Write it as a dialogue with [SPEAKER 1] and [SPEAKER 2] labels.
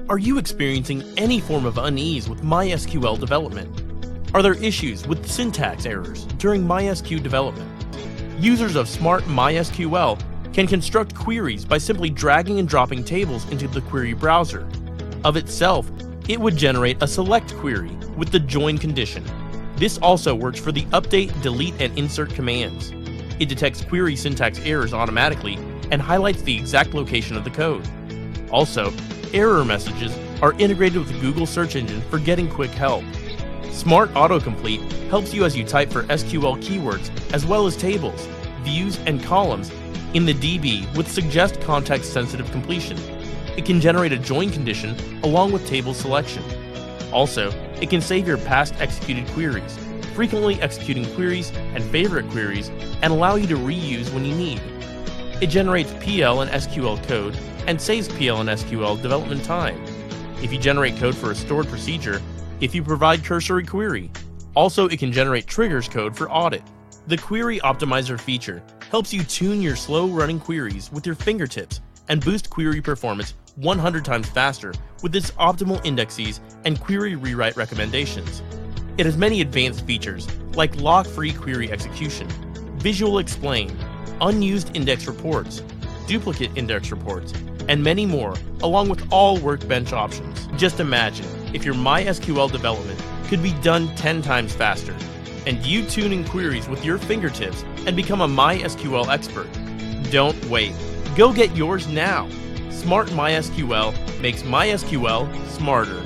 [SPEAKER 1] Are you experiencing any form of unease with MySQL development? Are there issues with syntax errors during MySQL development? Users of SmartMySQL can construct queries by simply dragging and dropping tables into the query browser. Of itself, it would generate a select query with the join condition. This also works for the update, delete, and insert commands. It detects query syntax errors automatically and highlights the exact location of the code. Also, error messages are integrated with the Google search engine for getting quick help. Smart Autocomplete helps you as you type for SQL keywords as well as tables, views, and columns in the DB with suggest context-sensitive completion. It can generate a join condition along with table selection. Also, it can save your past executed queries, frequently executing queries and favorite queries, and allow you to reuse when you need. It generates PL and SQL code and saves PL and SQL development time if you generate code for a stored procedure, if you provide cursory query. Also, it can generate triggers code for audit. The Query Optimizer feature helps you tune your slow-running queries with your fingertips and boost query performance 100 times faster with its optimal indexes and query rewrite recommendations. It has many advanced features like lock-free query execution, visual explain, unused index reports, duplicate index reports, and many more, along with all workbench options. Just imagine if your MySQL development could be done 10 times faster, and you tuning queries with your fingertips and become a MySQL expert. Don't wait. Go get yours now. SmartMySQL makes MySQL smarter.